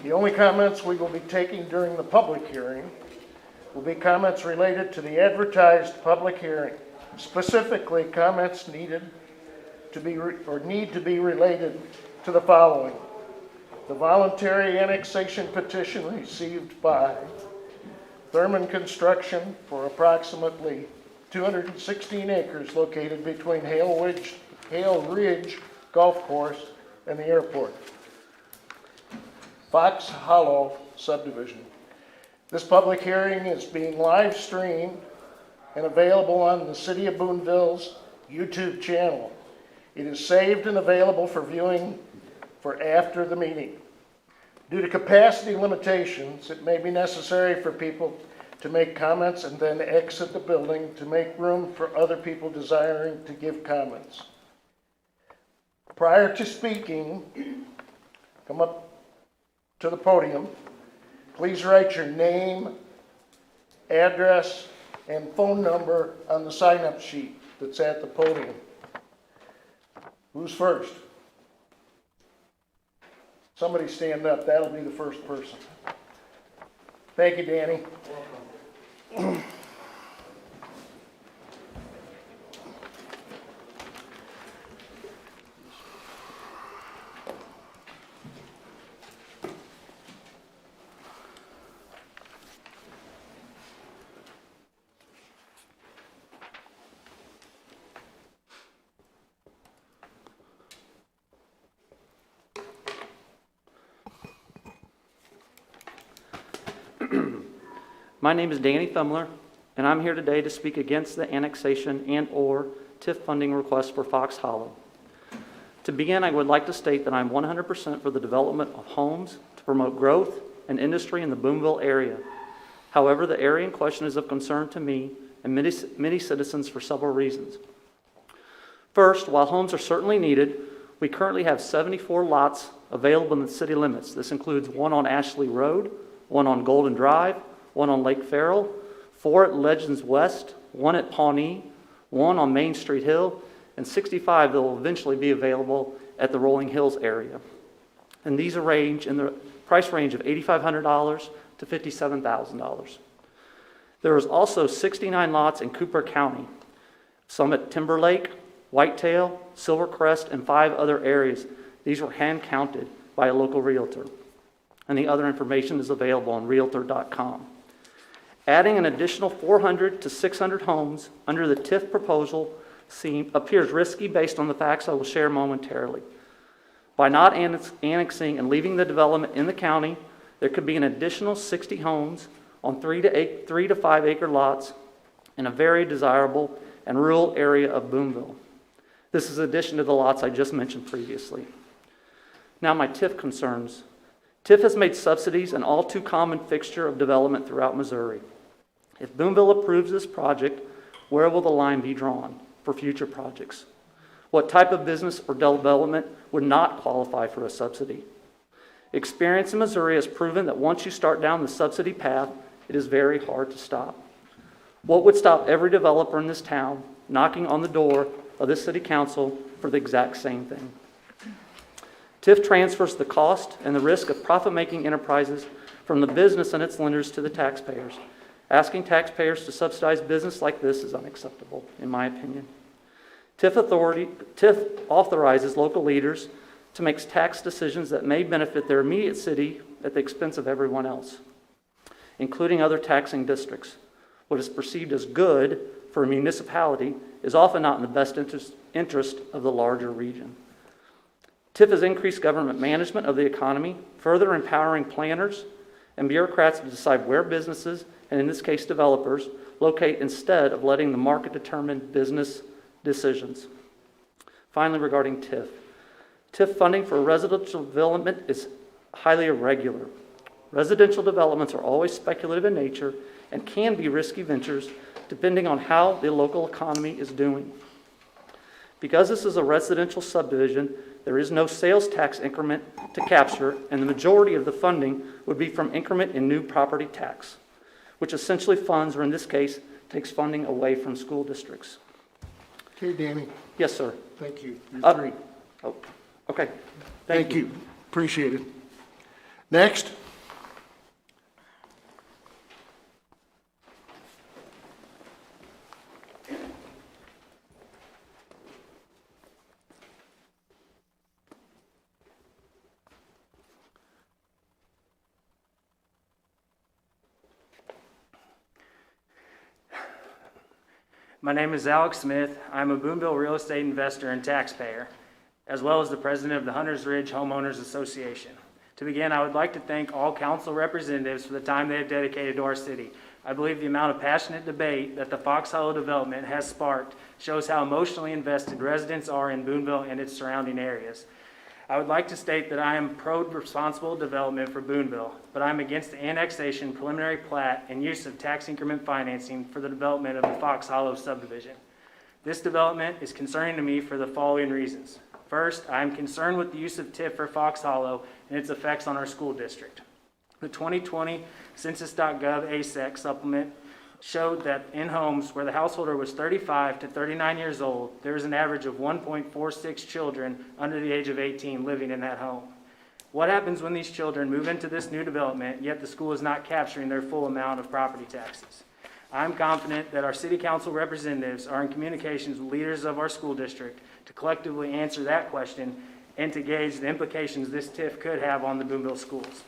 The only comments we will be taking during the public hearing will be comments related to the advertised public hearing. Specifically, comments need to be related to the following: the voluntary annexation petition received by Thurman Construction for approximately 216 acres located between Hale Ridge Golf Course and the airport. Fox Hollow subdivision. This public hearing is being live streamed and available on the City of Boonville's YouTube channel. It is saved and available for viewing for after the meeting. Due to capacity limitations, it may be necessary for people to make comments and then exit the building to make room for other people desiring to give comments. Prior to speaking, come up to the podium. Please write your name, address, and phone number on the sign-up sheet that's at the podium. Who's first? Somebody stand up. That'll be the first person. Thank you, Danny. My name is Danny Thumler, and I'm here today to speak against the annexation and/or TIF funding request for Fox Hollow. To begin, I would like to state that I'm 100% for the development of homes to promote growth and industry in the Boonville area. However, the area in question is of concern to me and many citizens for several reasons. First, while homes are certainly needed, we currently have 74 lots available in the city limits. This includes one on Ashley Road, one on Golden Drive, one on Lake Farrell, 4 at Legends West, 1 at Pawnee, 1 on Main Street Hill, and 65 that will eventually be available at the Rolling Hills area. And these range in the price range of $8,500 to $57,000. There is also 69 lots in Cooper County, some at Timber Lake, Whitetail, Silvercrest, and 5 other areas. These were hand counted by a local realtor. And the other information is available on realtor.com. Adding an additional 400 to 600 homes under the TIF proposal appears risky based on the facts I will share momentarily. By not annexing and leaving the development in the county, there could be an additional 60 homes on 3 to 5 acre lots in a very desirable and rural area of Boonville. This is in addition to the lots I just mentioned previously. Now my TIF concerns. TIF has made subsidies an all too common fixture of development throughout Missouri. If Boonville approves this project, where will the line be drawn for future projects? What type of business or development would not qualify for a subsidy? Experience in Missouri has proven that once you start down the subsidy path, it is very hard to stop. What would stop every developer in this town knocking on the door of this city council for the exact same thing? TIF transfers the cost and the risk of profit-making enterprises from the business and its lenders to the taxpayers. Asking taxpayers to subsidize business like this is unacceptable, in my opinion. TIF authorizes local leaders to make tax decisions that may benefit their immediate city at the expense of everyone else, including other taxing districts. What is perceived as good for a municipality is often not in the best interest of the larger region. TIF has increased government management of the economy, further empowering planners and bureaucrats to decide where businesses, and in this case developers, locate instead of letting the market determine business decisions. Finally, regarding TIF. TIF funding for residential development is highly irregular. Residential developments are always speculative in nature and can be risky ventures depending on how the local economy is doing. Because this is a residential subdivision, there is no sales tax increment to capture, and the majority of the funding would be from increment in new property tax, which essentially funds, or in this case, takes funding away from school districts. Okay, Danny. Yes, sir. Thank you. You're great. Oh, okay. Thank you. Appreciate it. Next. My name is Alex Smith. I'm a Boonville real estate investor and taxpayer, as well as the president of the Hunters Ridge Homeowners Association. To begin, I would like to thank all council representatives for the time they have dedicated to our city. I believe the amount of passionate debate that the Fox Hollow development has sparked shows how emotionally invested residents are in Boonville and its surrounding areas. I would like to state that I am pro-responsible development for Boonville, but I'm against the annexation, preliminary plat, and use of tax increment financing for the development of the Fox Hollow subdivision. This development is concerning to me for the following reasons. First, I am concerned with the use of TIF for Fox Hollow and its effects on our school district. The 2020 Census.gov ASEC supplement showed that in homes where the householder was 35 to 39 years old, there is an average of 1.46 children under the age of 18 living in that home. What happens when these children move into this new development, yet the school is not capturing their full amount of property taxes? I'm confident that our city council representatives are in communications with leaders of our school district to collectively answer that question and to gauge the implications this TIF could have on the Boonville schools.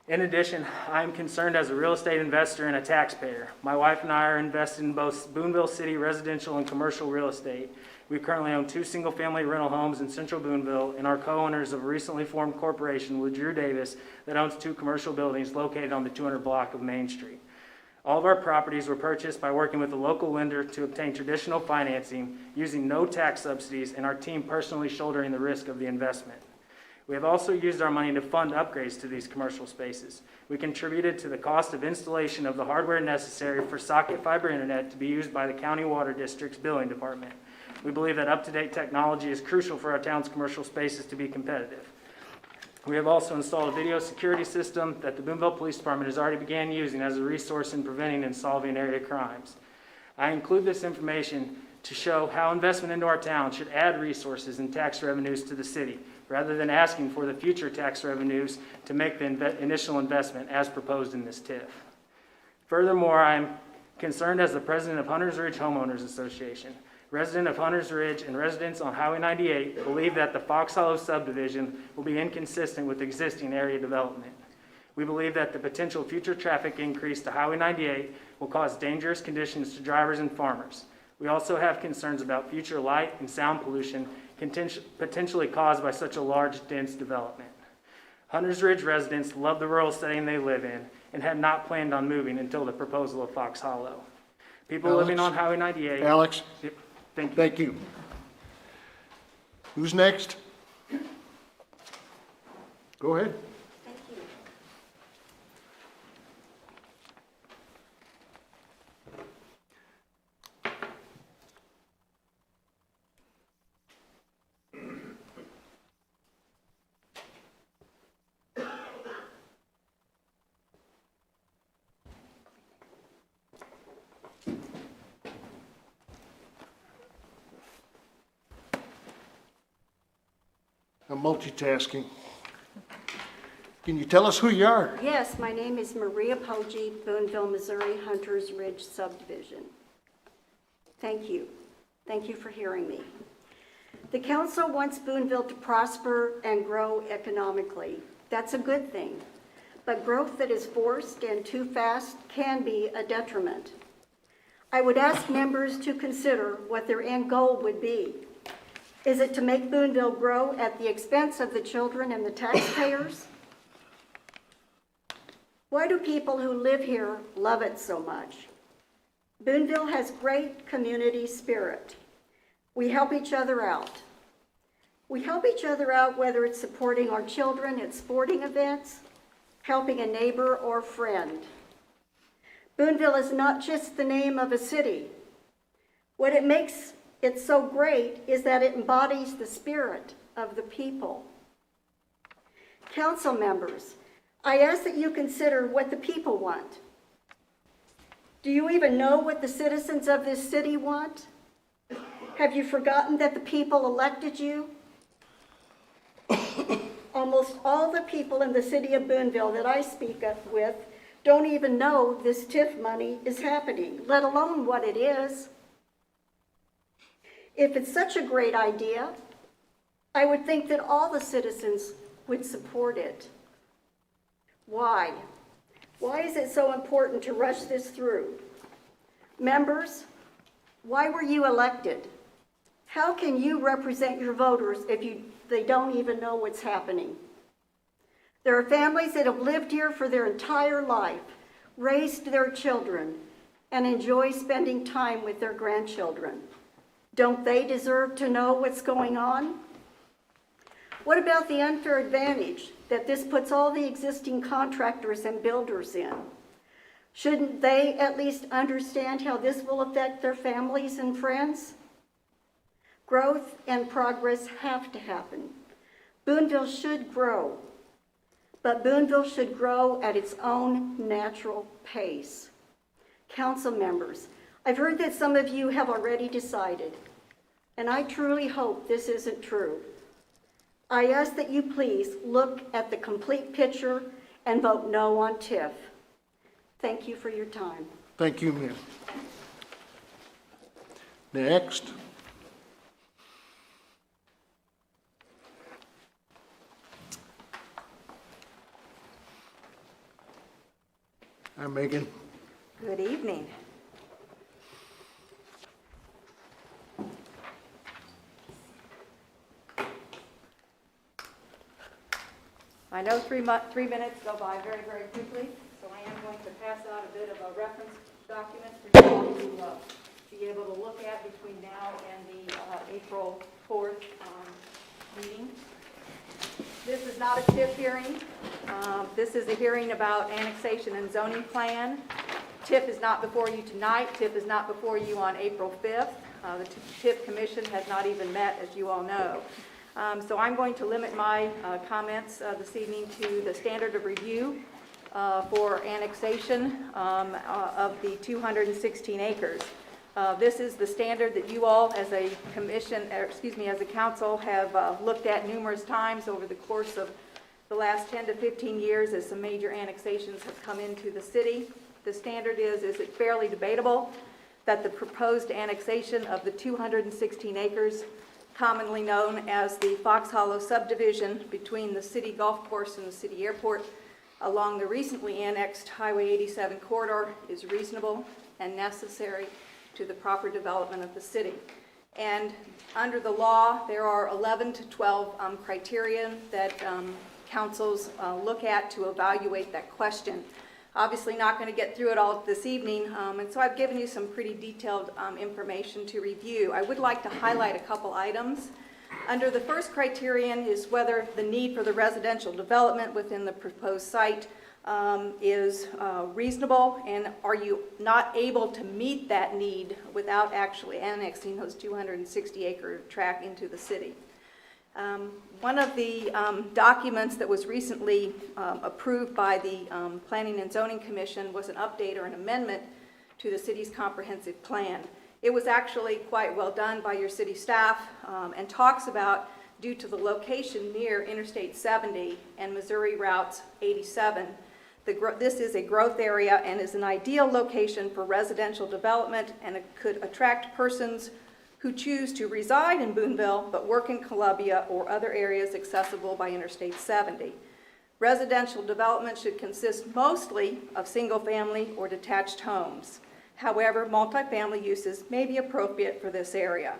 In addition, I am concerned as a real estate investor and a taxpayer. My wife and I are invested in both Boonville City residential and commercial real estate. We currently own 2 single-family rental homes in central Boonville and are co-owners of a recently formed corporation with Drew Davis that owns 2 commercial buildings located on the 200 block of Main Street. All of our properties were purchased by working with a local lender to obtain traditional financing using no tax subsidies and our team personally shouldering the risk of the investment. We have also used our money to fund upgrades to these commercial spaces. We contributed to the cost of installation of the hardware necessary for socket fiber internet to be used by the County Water District's billing department. We believe that up-to-date technology is crucial for our town's commercial spaces to be competitive. We have also installed a video security system that the Boonville Police Department has already began using as a resource in preventing and solving area crimes. I include this information to show how investment into our town should add resources and tax revenues to the city, rather than asking for the future tax revenues to make the initial investment as proposed in this TIF. Furthermore, I am concerned as the president of Hunters Ridge Homeowners Association. Resident of Hunters Ridge and residents on Highway 98 believe that the Fox Hollow subdivision will be inconsistent with existing area development. We believe that the potential future traffic increase to Highway 98 will cause dangerous conditions to drivers and farmers. We also have concerns about future light and sound pollution potentially caused by such a large, dense development. Hunters Ridge residents love the rural setting they live in and had not planned on moving until the proposal of Fox Hollow. People living on Highway 98... Alex? Yep, thank you. Thank you. Who's next? Go ahead. Thank you. I'm multitasking. Can you tell us who you are? Yes, my name is Maria Poggi, Boonville, Missouri, Hunters Ridge subdivision. Thank you. Thank you for hearing me. The council wants Boonville to prosper and grow economically. That's a good thing. But growth that is forced and too fast can be a detriment. I would ask members to consider what their end goal would be. Is it to make Boonville grow at the expense of the children and the taxpayers? Why do people who live here love it so much? Boonville has great community spirit. We help each other out. We help each other out whether it's supporting our children at sporting events, helping a neighbor or friend. Boonville is not just the name of a city. What it makes it's so great is that it embodies the spirit of the people. Council members, I ask that you consider what the people want. Do you even know what the citizens of this city want? Have you forgotten that the people elected you? On Almost all the people in the city of Boonville that I speak with don't even know this TIF money is happening, let alone what it is. If it's such a great idea, I would think that all the citizens would support it. Why? Why is it so important to rush this through? Members, why were you elected? How can you represent your voters if they don't even know what's happening? There are families that have lived here for their entire life, raised their children, and enjoy spending time with their grandchildren. Don't they deserve to know what's going on? What about the unfair advantage that this puts all the existing contractors and builders in? Shouldn't they at least understand how this will affect their families and friends? Growth and progress have to happen. Boonville should grow, but Boonville should grow at its own natural pace. Council members, I've heard that some of you have already decided, and I truly hope this isn't true. I ask that you please look at the complete picture and vote no on TIF. Thank you for your time. Thank you, ma'am. Next. Hi, Megan. Good evening. I know 3 minutes go by very, very quickly, so I am going to pass out a bit of a reference document for you all to be able to look at between now and the April 4th meeting. This is not a TIF hearing. This is a hearing about annexation and zoning plan. TIF is not before you tonight. TIF is not before you on April 5th. The TIF Commission has not even met, as you all know. So I'm going to limit my comments this evening to the standard of review for annexation of the 216 acres. This is the standard that you all as a commission, as a council have looked at numerous times over the course of the last 10 to 15 years as some major annexations have come into the city. The standard is it fairly debatable that the proposed annexation of the 216 acres, commonly known as the Fox Hollow subdivision between the city golf course and the city airport along the recently annexed Highway 87 corridor, is reasonable and necessary to the proper development of the city. And under the law, there are 11 to 12 criteria that councils look at to evaluate that question. Obviously not going to get through it all this evening, and so I've given you some pretty detailed information to review. I would like to highlight a couple items. Under the first criterion is whether the need for the residential development within the proposed site is reasonable, and are you not able to meet that need without actually annexing those 260-acre tract into the city. One of the documents that was recently approved by the Planning and Zoning Commission was an update or an amendment to the city's comprehensive plan. It was actually quite well done by your city staff and talks about, due to the location near Interstate 70 and Missouri Route 87, this is a growth area and is an ideal location for residential development, and it could attract persons who choose to reside in Boonville but work in Columbia or other areas accessible by Interstate 70. Residential development should consist mostly of single-family or detached homes. However, multifamily uses may be appropriate for this area.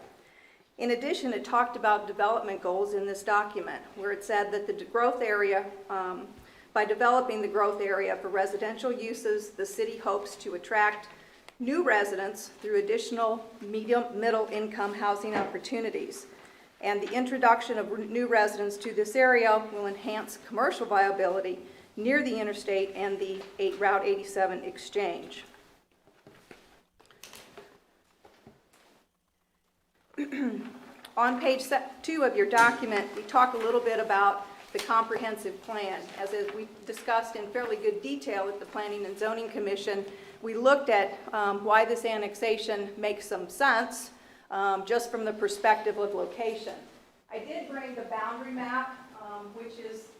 In addition, it talked about development goals in this document, where it said that the growth area, by developing the growth area for residential uses, the city hopes to attract new residents through additional middle income housing opportunities. And the introduction of new residents to this area will enhance commercial viability near the interstate and the Route 87 exchange. On page 2 of your document, we talk a little bit about the comprehensive plan. As we discussed in fairly good detail at the Planning and Zoning Commission, we looked at why this annexation makes some sense just from the perspective of location. I did bring the boundary map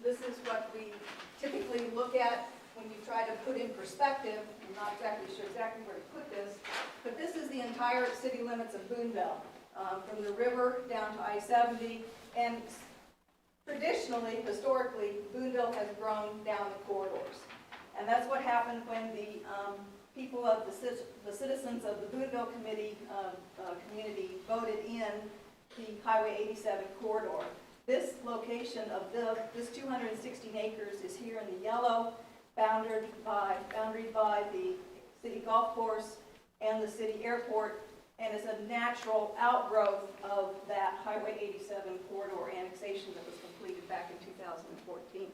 this is what we typically look at when you try to put in perspective. I'm not exactly sure exactly where to put this, but this is the entire city limits of Boonville, from the river down to I-70, and traditionally, historically, Boonville has grown down the corridors. And that's what happened when the people of the citizens of the Boonville community voted in the Highway 87 corridor. This location of this 216 acres is here in the yellow, boundaried by the city golf course and the city airport, and is a natural outgrowth of that Highway 87 corridor annexation that was completed back in 2014.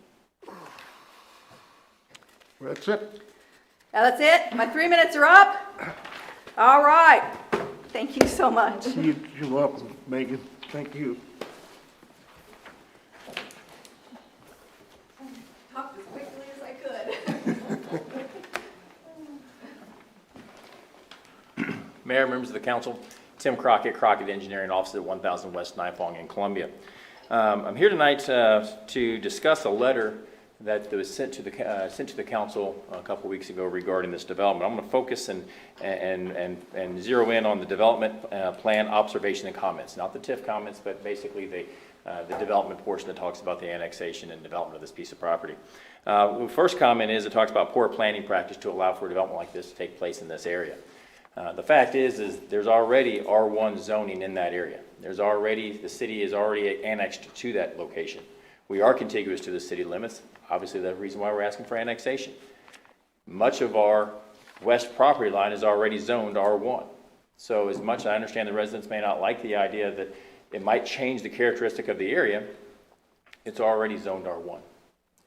That's it. Now that's it? My 3 minutes are up? All right. Thank you so much. You're welcome, Megan. Thank you. Talked as quickly as I could. Mayor, members of the council, Tim Crockett, Crockett Engineering, Office at 1000 West Nipong in Columbia. I'm here tonight to discuss a letter that was sent to the council a couple weeks ago regarding this development. I'm going to focus and zero in on the development plan observation and comments, not the TIF comments, but basically the development portion that talks about the annexation and development of this piece of property. The first comment is it talks about poor planning practice to allow for development like this to take place in this area. The fact is there's already R1 zoning in that area. The city is already annexed to that location. We are contiguous to the city limits. Obviously, that's the reason why we're asking for annexation. Much of our west property line is already zoned R1. So as much as I understand the residents may not like the idea that it might change the characteristic of the area, it's already zoned R1.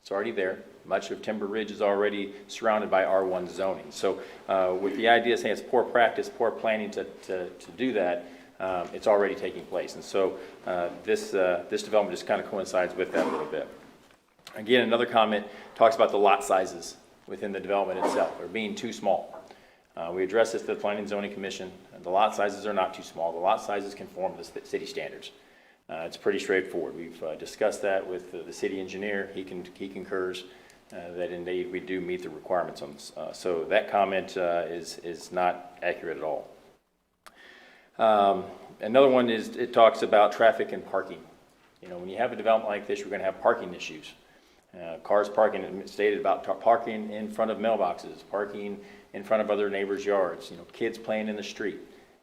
It's already there. Much of Timber Ridge is already surrounded by R1 zoning. So with the idea saying it's poor practice, poor planning to do that, it's already taking place. And so this development just kind of coincides with that a little bit. Again, another comment talks about the lot sizes within the development itself, or being too small. We addressed this to the Planning and Zoning Commission. The lot sizes are not too small. The lot sizes conform to the city standards. It's pretty straightforward. We've discussed that with the city engineer. He concurs that indeed we do meet the requirements on this. So that comment is not accurate at all. Another one is it talks about traffic and parking. You know, when you have a development like this, you're going to have parking issues. Cars parking, stated about parking in front of mailboxes, parking in front of other neighbors' yards, you know, kids playing in the street.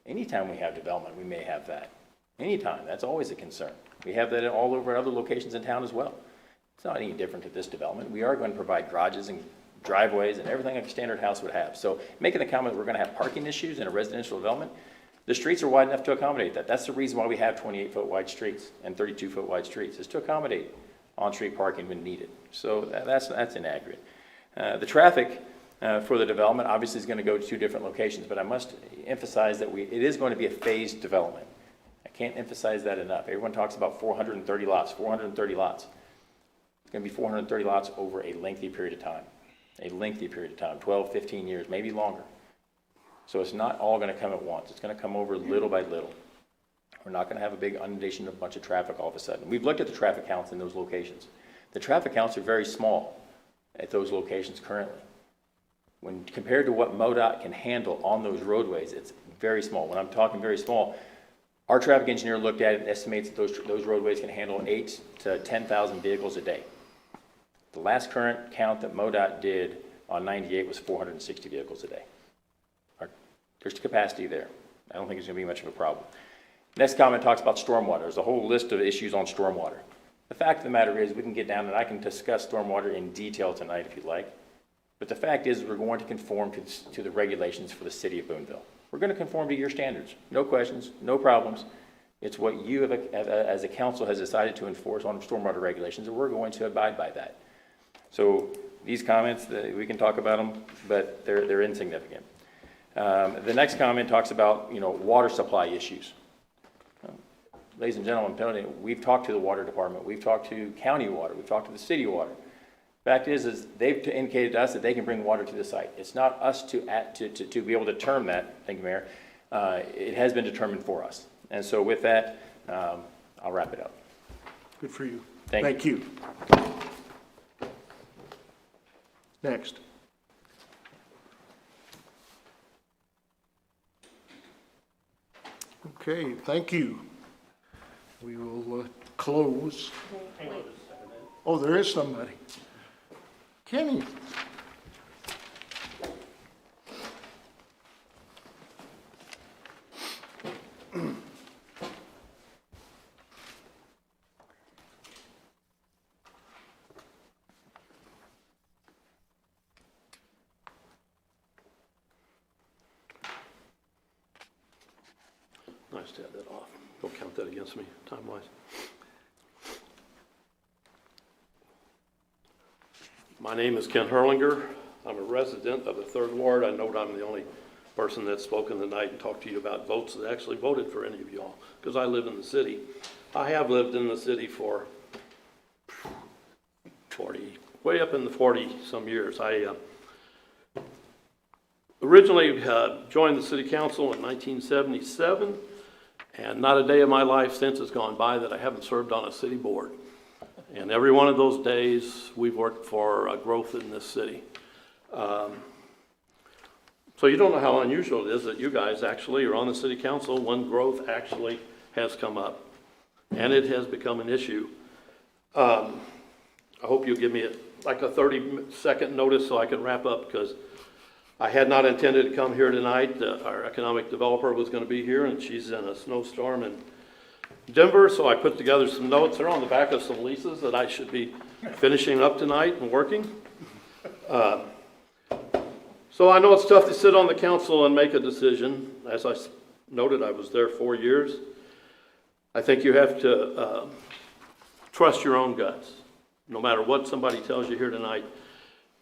Anytime we have development, we may have that. Anytime, that's always a concern. We have that all over other locations in town as well. It's not any different to this development. We are going to provide garages and driveways and everything like a standard house would have. So making the comment that we're going to have parking issues in a residential development, the streets are wide enough to accommodate that. That's the reason why we have 28-foot wide streets and 32-foot wide streets, is to accommodate on-street parking when needed. So that's inaccurate. The traffic for the development obviously is going to go to two different locations, but I must emphasize that it is going to be a phased development. I can't emphasize that enough. Everyone talks about 430 lots, 430 lots. It's going to be 430 lots over a lengthy period of time. A lengthy period of time, 12, 15 years, maybe longer. So it's not all going to come at once. It's going to come over little by little. We're not going to have a big inundation of a bunch of traffic all of a sudden. We've looked at the traffic counts in those locations. The traffic counts are very small at those locations currently. When compared to what MoDOT can handle on those roadways, it's very small. When I'm talking very small, our traffic engineer looked at it and estimates that those roadways can handle 8,000 to 10,000 vehicles a day. The last current count that MoDOT did on 98 was 460 vehicles a day. There's capacity there. I don't think it's going to be much of a problem. Next comment talks about stormwater. There's a whole list of issues on stormwater. The fact of the matter is we can get down and I can discuss stormwater in detail tonight if you'd like. But the fact is we're going to conform to the regulations for the city of Boonville. We're going to conform to your standards. No questions, no problems. It's what you as a council has decided to enforce on stormwater regulations, and we're going to abide by that. So these comments, we can talk about them, but they're insignificant. The next comment talks about, you know, water supply issues. Ladies and gentlemen, we've talked to the water department, we've talked to county water, we've talked to the city water. Fact is they've indicated to us that they can bring water to the site. It's not us to be able to determine that. Thank you, Mayor. It has been determined for us. And so with that, I'll wrap it up. Good for you. Thank you. Thank you. Next. Okay, thank you. We will close. Oh, there is somebody. Kenny. Nice to have that off. Don't count that against me, time-wise. My name is Ken Herlinger. I'm a resident of the 3rd Ward. I know I'm the only person that's spoken tonight and talked to you about votes that actually voted for any of y'all, because I live in the city. I have lived in the city for 40, way up in the 40-some years. I originally joined the city council in 1977, and not a day of my life since has gone by that I haven't served on a city board. And every one of those days, we've worked for growth in this city. So you don't know how unusual it is that you guys actually are on the city council when growth actually has come up. And it has become an issue. I hope you'll give me like a 30-second notice so I can wrap up, because I had not intended to come here tonight. Our economic developer was going to be here, and she's in a snowstorm in Denver, so I put together some notes. They're on the back of some leases that I should be finishing up tonight and working. So I know it's tough to sit on the council and make a decision. As I noted, I was there 4 years. I think you have to trust your own guts. No matter what somebody tells you here tonight,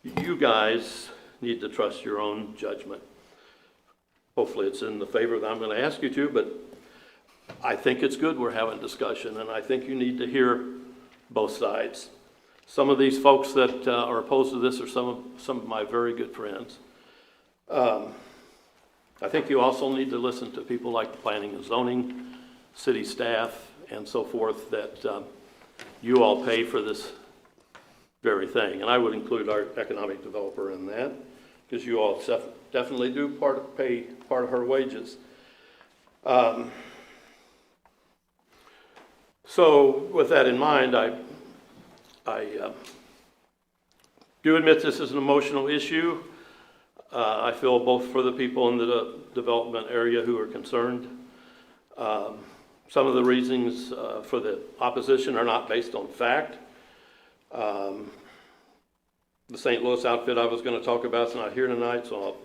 you guys need to trust your own judgment. Hopefully it's in the favor that I'm going to ask you to, but I think it's good we're having discussion, and I think you need to hear both sides. Some of these folks that are opposed to this are some of my very good friends. I think you also need to listen to people like the planning and zoning, city staff, and so forth, that you all pay for this very thing. And I would include our economic developer in that, because you all definitely do pay part of her wages. So with that in mind, I do admit this is an emotional issue. I feel both for the people in the development area who are concerned. Some of the reasons for the opposition are not based on fact. The St. Louis outfit I was going to talk about is not here tonight, so I'll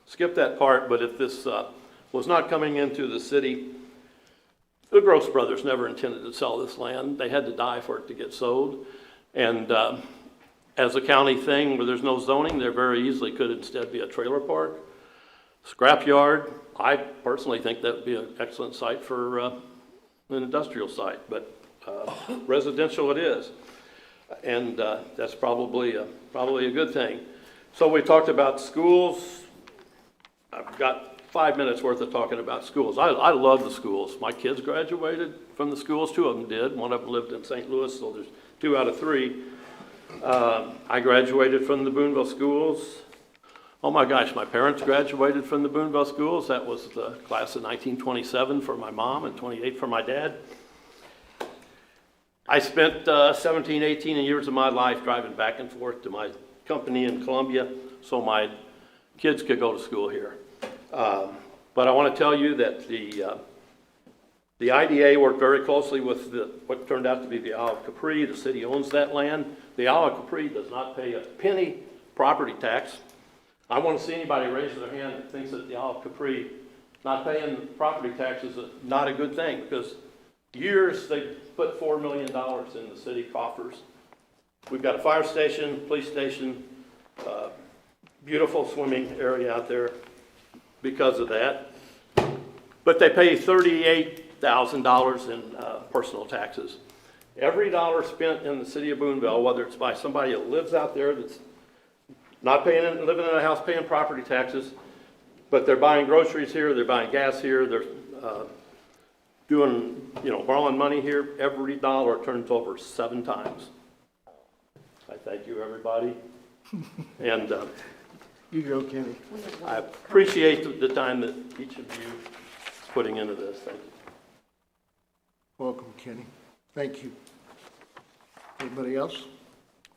skip that part. But if this was not coming into the city, the Gross brothers never intended to sell this land. They had to die for it to get sold. And as a county thing where there's no zoning, there very easily could instead be a trailer park, scrapyard. I personally think that would be an excellent site for an industrial site, but residential it is. And that's probably a good thing. So we talked about schools. I've got 5 minutes worth of talking about schools. I love the schools. My kids graduated from the schools. 2 of them did. One of them lived in St. Louis, so there's 2 out of 3. I graduated from the Boonville schools. Oh my gosh, my parents graduated from the Boonville schools. That was the class of 1927 for my mom and 28 for my dad. I spent 17, 18 years of my life driving back and forth to my company in Columbia so my kids could go to school here. But I want to tell you that the IDA worked very closely with what turned out to be the Isle of Capri. The city owns that land. The Isle of Capri does not pay a penny property tax. I want to see anybody raise their hand that thinks that the Isle of Capri not paying property taxes is not a good thing, because years they put $4 million in the city coffers. We've got a fire station, police station, beautiful swimming area out there because of that. But they pay $38,000 in personal taxes. Every dollar spent in the city of Boonville, whether it's by somebody that lives out there that's not living in a house paying property taxes, but they're buying groceries here, they're buying gas here, they're doing, borrowing money here, every dollar turns over 7 times. I thank you, everybody. And You go, Kenny. I appreciate the time that each of you is putting into this. Thank you. Welcome, Kenny. Thank you. Anybody else?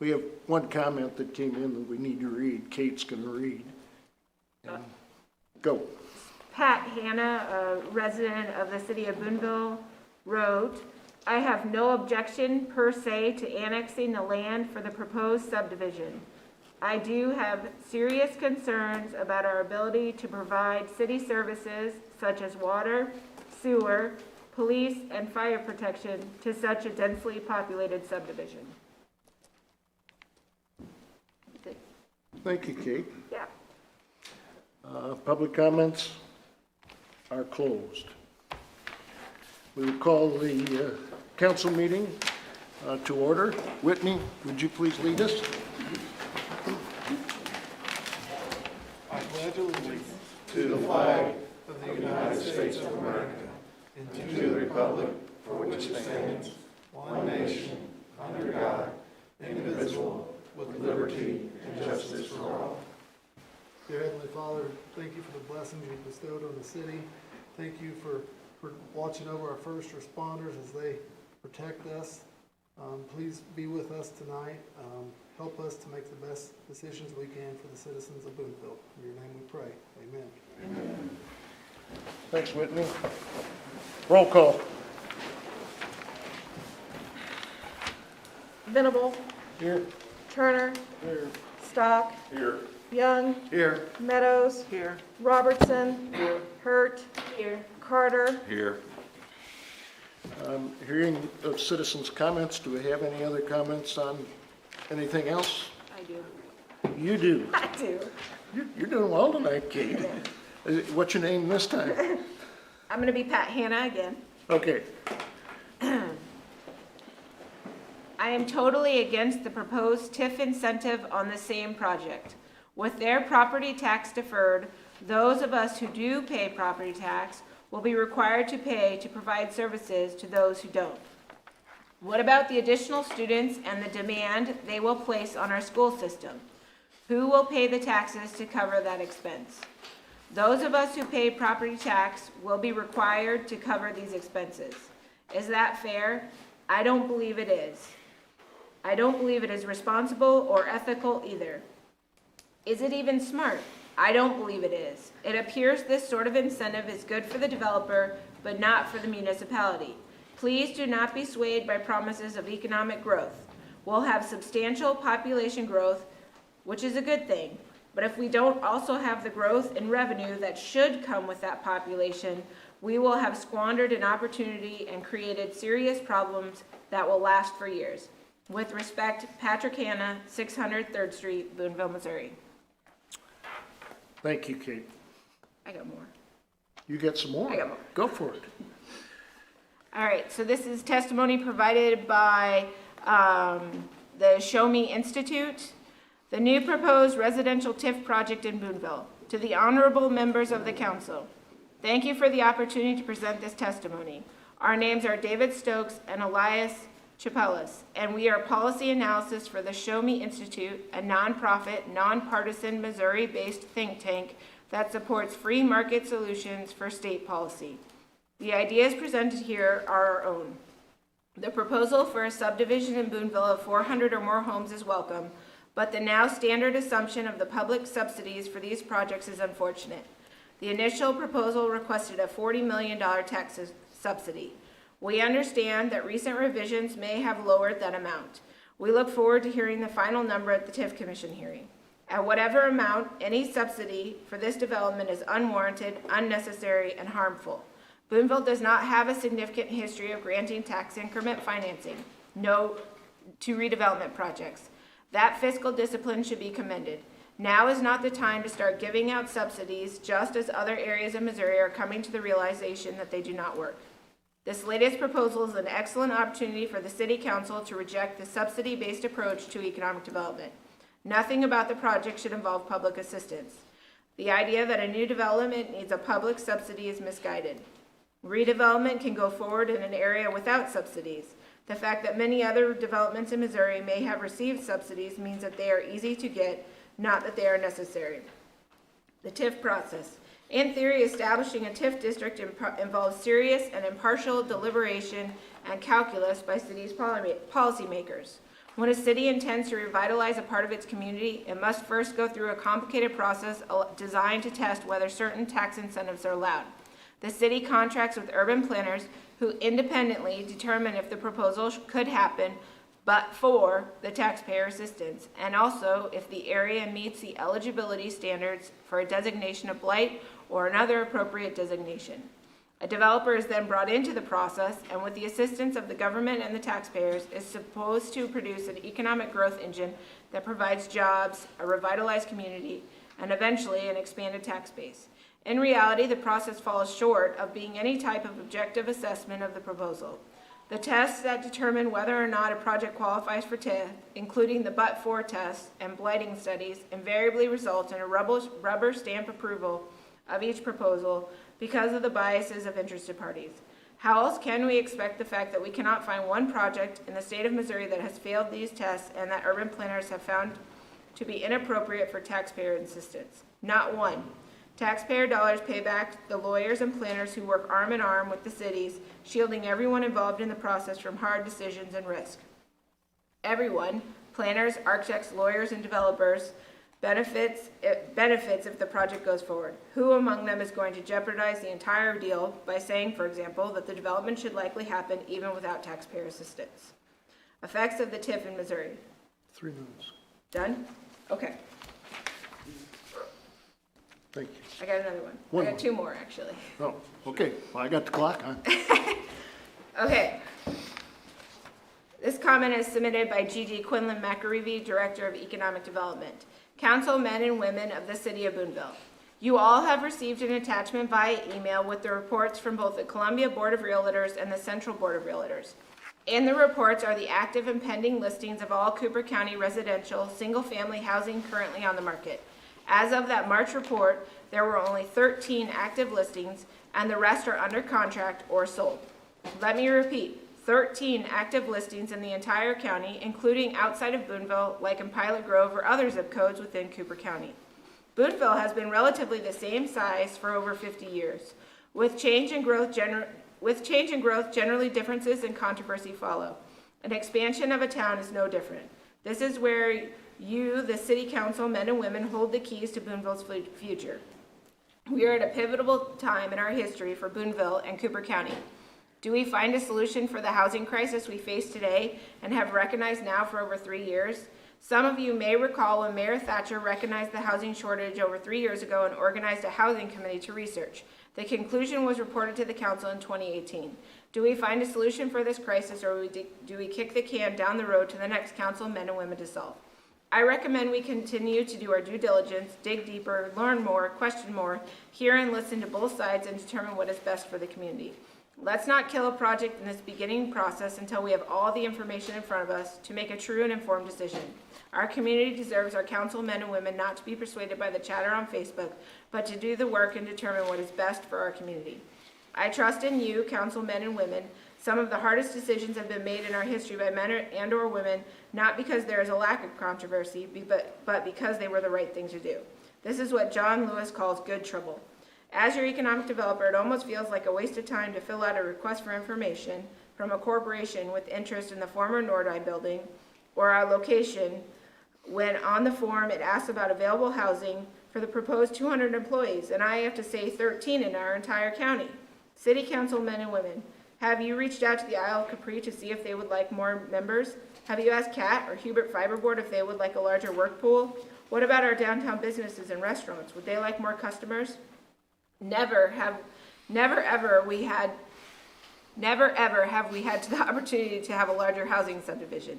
We have one comment that came in that we need to read. Kate's going to read. And go. Pat Hanna, a resident of the City of Boonville, wrote, "I have no objection per se to annexing the land for the proposed subdivision. I do have serious concerns about our ability to provide city services such as water, sewer, police, and fire protection to such a densely populated subdivision." Thank you, Kate. Yeah. Public comments are closed. We will call the council meeting to order. Whitney, would you please lead us? Dear Heavenly Father, thank you for the blessings you've bestowed on the city. Thank you for watching over our first responders as they protect us. Please be with us tonight. Help us to make the best decisions we can for the citizens of Boonville. In your name we pray. Amen. Thanks, Whitney. Roll call. Venable, Here. Turner, Here. Stock, Here. Young, Here. Meadows, Robertson, Hurt, Carter, Here. Hearing of citizens' comments, do we have any other comments on anything else? I do. You do. I do. You're doing well tonight, Kate. What's your name this time? I'm gonna be Pat Hanna again. Okay. I am totally against the proposed TIF incentive on the same project. With their property tax deferred, those of us who do pay property tax will be required to pay to provide services to those who don't. What about the additional students and the demand they will place on our school system? Who will pay the taxes to cover that expense? Those of us who pay property tax will be required to cover these expenses. Is that fair? I don't believe it is. I don't believe it is responsible or ethical either. Is it even smart? I don't believe it is. It appears this sort of incentive is good for the developer, but not for the municipality. Please do not be swayed by promises of economic growth. We'll have substantial population growth, which is a good thing. But if we don't also have the growth in revenue that should come with that population, we will have squandered an opportunity and created serious problems that will last for years. With respect, Patrick Hanna, 600 3rd Street, Boonville, Missouri. Thank you, Kate. I got more. You got some more? I got more. Go for it. All right, so this is testimony provided by the Show Me Institute. The new proposed residential TIF project in Boonville. To the honorable members of the council, thank you for the opportunity to present this testimony. Our names are David Stokes and Elias Chapelas, and we are policy analysis for the Show Me Institute, a nonprofit, nonpartisan, Missouri-based think tank that supports free market solutions for state policy. The ideas presented here are our own. The proposal for a subdivision in Boonville of 400 or more homes is welcome, but the now standard assumption of the public subsidies for these projects is unfortunate. The initial proposal requested a $40 million tax subsidy. We understand that recent revisions may have lowered that amount. We look forward to hearing the final number at the TIF Commission hearing. At whatever amount, any subsidy for this development is unwarranted, unnecessary, and harmful. Boonville does not have a significant history of granting tax increment financing to redevelopment projects. That fiscal discipline should be commended. Now is not the time to start giving out subsidies, just as other areas of Missouri are coming to the realization that they do not work. This latest proposal is an excellent opportunity for the City Council to reject the subsidy-based approach to economic development. Nothing about the project should involve public assistance. The idea that a new development needs a public subsidy is misguided. Redevelopment can go forward in an area without subsidies. The fact that many other developments in Missouri may have received subsidies means that they are easy to get, not that they are necessary. The TIF process. In theory, establishing a TIF district involves serious and impartial deliberation and calculus by city's policymakers. When a city intends to revitalize a part of its community, it must first go through a complicated process designed to test whether certain tax incentives are allowed. The city contracts with urban planners who independently determine if the proposal could happen, but for the taxpayer assistance, and also if the area meets the eligibility standards for a designation of blight or another appropriate designation. A developer is then brought into the process, and with the assistance of the government and the taxpayers, is supposed to produce an economic growth engine that provides jobs, a revitalized community, and eventually an expanded tax base. In reality, the process falls short of being any type of objective assessment of the proposal. The tests that determine whether or not a project qualifies for TIF, including the but-for tests and blighting studies, invariably result in a rubber stamp approval of each proposal because of the biases of interested parties. How else can we expect the fact that we cannot find one project in the state of Missouri that has failed these tests and that urban planners have found to be inappropriate for taxpayer assistance? Not one. Taxpayer dollars pay back the lawyers and planners who work arm in arm with the cities, shielding everyone involved in the process from hard decisions and risk. Everyone, planners, architects, lawyers, and developers, benefits if the project goes forward. Who among them is going to jeopardize the entire deal by saying, for example, that the development should likely happen even without taxpayer assistance? Effects of the TIF in Missouri. 3 minutes. Done? Okay. Thank you. I got another one. One I got more. 2 more, actually. Oh, okay. Well, I got the clock on. Okay. This comment is submitted by Gigi Quinlan McAreevy, Director of Economic Development. Councilmen and women of the City of Boonville. You all have received an attachment via email with the reports from both the Columbia Board of Realtors and the Central Board of Realtors. In the reports are the active and pending listings of all Cooper County residential, single-family housing currently on the market. As of that March report, there were only 13 active listings, and the rest are under contract or sold. Let me repeat, 13 active listings in the entire county, including outside of Boonville, like in Pilot Grove or other zip codes within Cooper County. Boonville has been relatively the same size for over 50 years. With change in growth, generally differences and controversy follow. An expansion of a town is no different. This is where you, the city council, men and women, hold the keys to Boonville's future. We are at a pivotal time in our history for Boonville and Cooper County. Do we find a solution for the housing crisis we face today and have recognized now for over 3 years? Some of you may recall when Mayor Thatcher recognized the housing shortage over 3 years ago and organized a housing committee to research. The conclusion was reported to the council in 2018. Do we find a solution for this crisis, or do we kick the can down the road to the next council, men and women, to solve? I recommend we continue to do our due diligence, dig deeper, learn more, question more, hear and listen to both sides, and determine what is best for the community. Let's not kill a project in this beginning process until we have all the information in front of us to make a true and informed decision. Our community deserves our council men and women not to be persuaded by the chatter on Facebook, but to do the work and determine what is best for our community. I trust in you, council men and women. Some of the hardest decisions have been made in our history by men and or women, not because there is a lack of controversy, but because they were the right thing to do. This is what John Lewis calls good trouble. As your economic developer, it almost feels like a waste of time to fill out a request for information from a corporation with interest in the former Nordine building or our location when on the form it asks about available housing for the proposed 200 employees, and I have to say 13 in our entire county. City council men and women, have you reached out to the Isle of Capri to see if they would like more members? Have you asked Cat or Hubert Fiberboard if they would like a larger work pool? What about our downtown businesses and restaurants? Would they like more customers? Never ever have we had the opportunity to have a larger housing subdivision.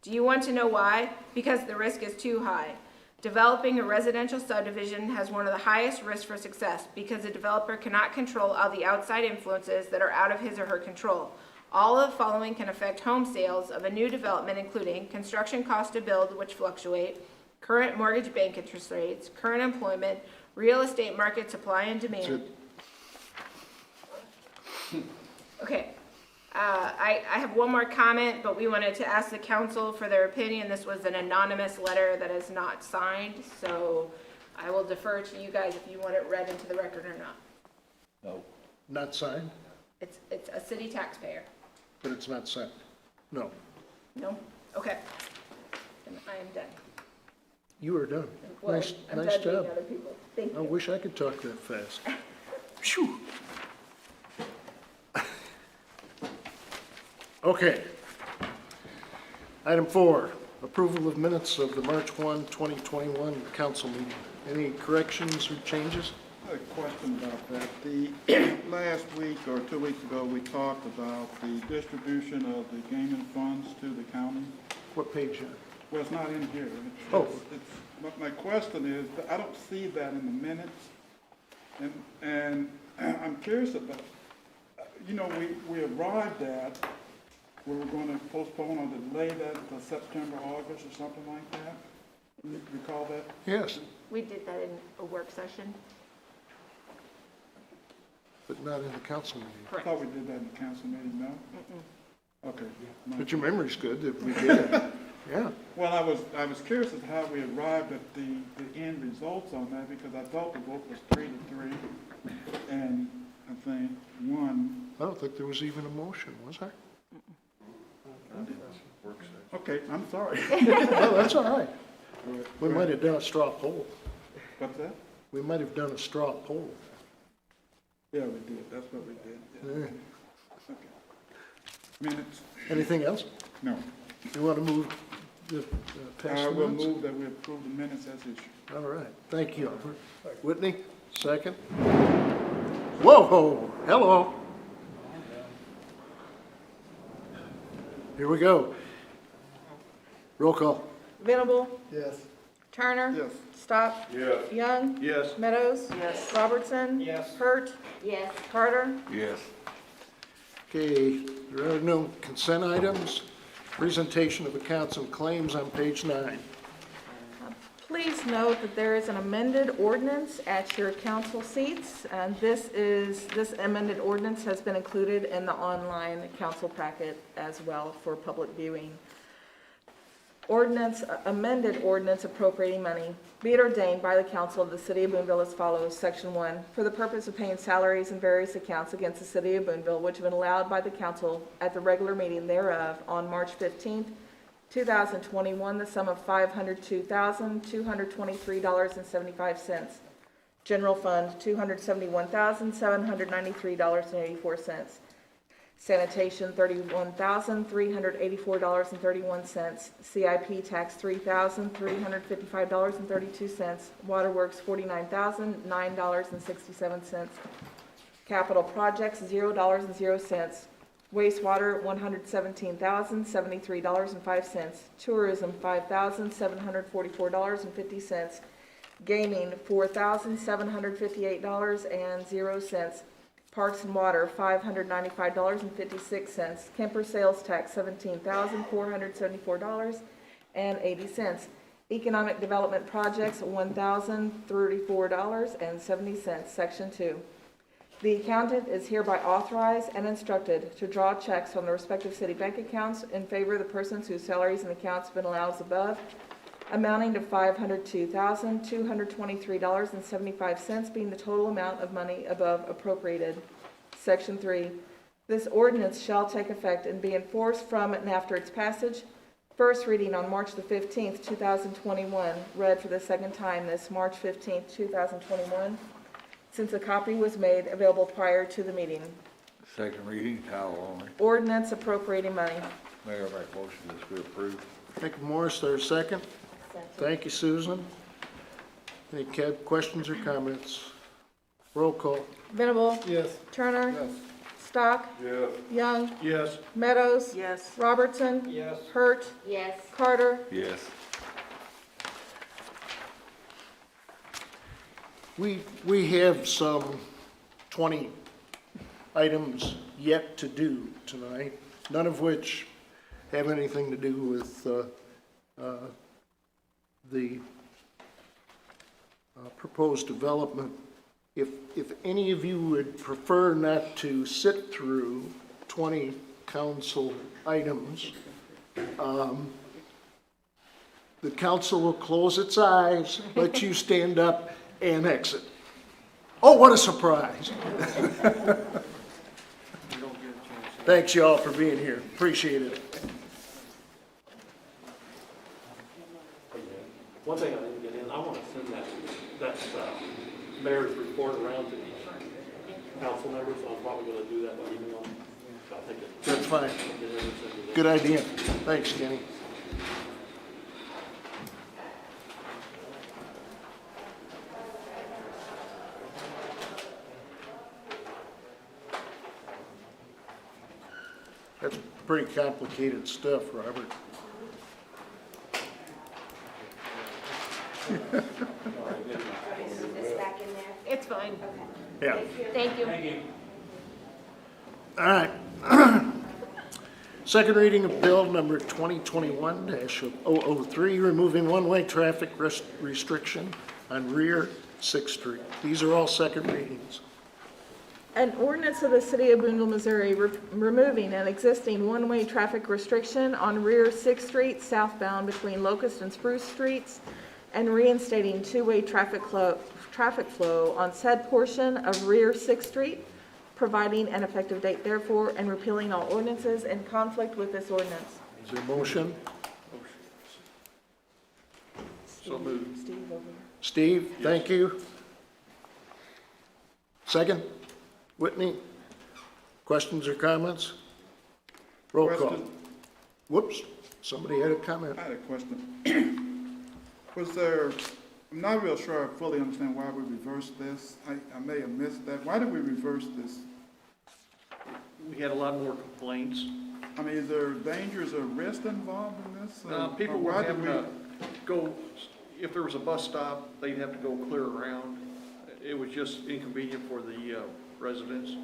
Do you want to know why? Because the risk is too high. Developing a residential subdivision has one of the highest risks for success because a developer cannot control all the outside influences that are out of his or her control. All of the following can affect home sales of a new development, including construction cost to build, which fluctuate, current mortgage bank interest rates, current employment, real estate market supply and demand. Okay. I have one more comment, but we wanted to ask the council for their opinion. This was an anonymous letter that is not signed, so I will defer to you guys if you want it read into the record or not. No. Not signed, It's a city taxpayer. but it's not signed. No, No? Okay. Then I am done. you are done. Well, Nice, I'm nice done being job. other people. Thank I you. wish I could talk that fast. Phew. Okay. Item 4, approval of minutes of the March 1, 2021 council meeting. Any corrections or changes? I have a question about that. The last week or 2 weeks ago, we talked about the distribution of the gaming funds to the county. What page? Well, it's not in here. Oh. My question is, I don't see that in the minutes. And I'm curious about, we arrived at, we were going to postpone or delay that to September, August or something like that. You recall that? Yes, We did that in a work session. but not in the council meeting. I Correct. thought we did that in the council meeting, no? Okay. But your memory's good that we did it. Yeah. Well, I was curious as to how we arrived at the end results on that, because I thought the vote was 3-3, and I think 1. I don't think there was even a motion, was there? Okay, I'm sorry. No, that's all right. We might have done a straw poll. What's that? We might have done a straw poll. Yeah, we did, that's what we did. Yeah. Okay. Minutes? Anything else? No. You want to move the past I will minutes? move that we approve the minutes as issued. All right, thank you. Whitney, second. Whoa, hello. Here we go. Roll call. Venable, Yes. Turner. Yes. Stock. Yes. Young. Yes. Meadows. Yes. Robertson. Yes. Hurt. Yes. Carter. Yes. Okay, there are no consent items. Presentation of accounts and claims on page 9. Please note that there is an amended ordinance at your council seats, and this amended ordinance has been included in the online council packet as well for public viewing. Amended ordinance appropriating money. Be it ordained by the council of the city of Boonville as follows. Section 1, for the purpose of paying salaries and various accounts against the city of Boonville, which have been allowed by the council at the regular meeting thereof on March 15th, 2021, the sum of $502,223.75. General fund, $271,793.84. Sanitation, $31,384.31. CIP tax, $3,355.32. Waterworks, $49,009.67. Capital projects, $0.00. Wastewater, $117,073.05. Tourism, $5,744.50. Gaming, $4,758.00. Parks and Water, $595.56. Kemper sales tax, $17,474.80. Economic development projects, $1,034.70. Section 2. The accountant is hereby authorized and instructed to draw checks from the respective city bank accounts in favor of the persons whose salaries and accounts have been allowed as above, amounting to $502,223.75, being the total amount of money above appropriated. Section 3. This ordinance shall take effect and be enforced from and after its passage. First reading on March the 15th, 2021. Read for the second time this March 15th, 2021. Since a copy was made available prior to the meeting. Second reading, title only. Ordinance appropriating money. Mayor, make motion that we approve. Thank you, Morris, there's a second. Thank you, Susan. Any questions or comments? Roll call. Venable. Yes. Turner. Yes. Stock. Yes. Young. Yes. Meadows. Yes. Robertson. Yes. Hurt. Yes. Carter. Yes. We have some 20 items yet to do tonight, none of which have anything to do with the proposed development If any of you would prefer not to sit through 20 council items, the council will close its eyes, let you stand up and exit. Oh, what a surprise. Thanks y'all for being here. Appreciate it. One thing I didn't get in, I want to send that mayor's report around to the council members on what we're going to do that by email. I think it. That's fine. Good idea. Thanks, Kenny. That's pretty complicated stuff, Robert. Is this back in there? It's fine. Yeah. Thank you. All right. Second reading of bill number 2021-003, removing one-way traffic restriction on rear 6th Street. These are all second readings. An ordinance of the City of Boonville, Missouri, removing an existing one-way traffic restriction on rear 6th Street southbound between Locust and Spruce Streets, and reinstating two-way traffic flow on said portion of rear 6th Street, providing an effective date therefore, and repealing all ordinances in conflict with this ordinance. Is there a motion? So moved. Steve over here. Steve, thank you. Second? Whitney? Questions or comments? Roll call. Question. Whoops, somebody had a comment. I had a question. Was there, I'm not real sure I fully understand why we reversed this. I may have missed that. Why did we reverse this? We had a lot more complaints. I mean, is there dangers or risk involved in this? People Or were why did having we- to go, if there was a bus stop, they'd have to go clear around. It was just inconvenient for the residents.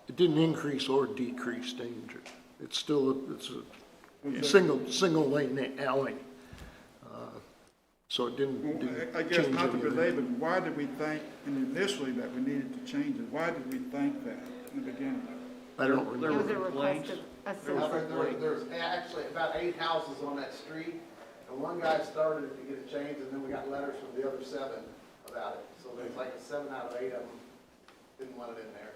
It didn't increase or decrease danger. It's still, it's a single lane alley. So it didn't I guess change not to anything. belabor, but why did we think initially that we needed to change it? Why did we think that in the beginning? I don't It remember. was a request of a citizen. There's actually about 8 houses on that street, and one guy started it to get it changed, and then we got letters from the other 7 about it. So there's like 7 out of 8 of them didn't want it in there.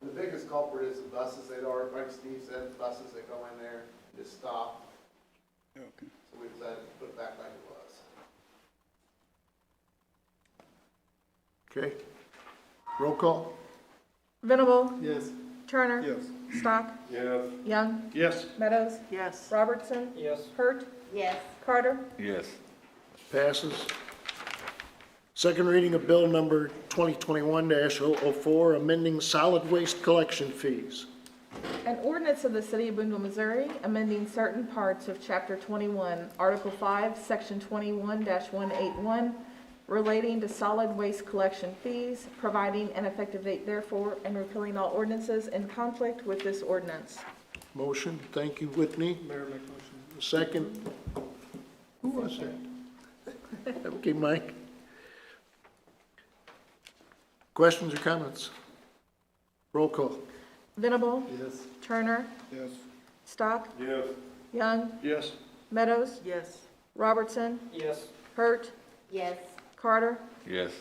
The biggest culprit is the buses. They'd already, like Steve said, buses that go in there and just stop. Okay. So we decided to put it back like it was. Okay. Roll call? Venable, Yes. Turner, Yes. Stock, Yes. Young, Yes. Meadows, Yes. Robertson, Yes. Hurt, Yes. Carter. Yes. Passes. Second reading of bill number 2021-004, amending solid waste collection fees. An ordinance of the City of Boonville, Missouri, amending certain parts of Chapter 21, Article 5, Section 21-181, relating to solid waste collection fees, providing an effective date therefore, and repealing all ordinances in conflict with this ordinance. Motion, thank you, Whitney. Mayor, make motion. Second. Who was that? Okay, Mike. Questions or comments? Roll call. Venable, Yes. Turner, Yes. Stock, Yes. Young, Yes. Meadows, Yes. Robertson, Yes. Hurt, Yes. Carter. Yes.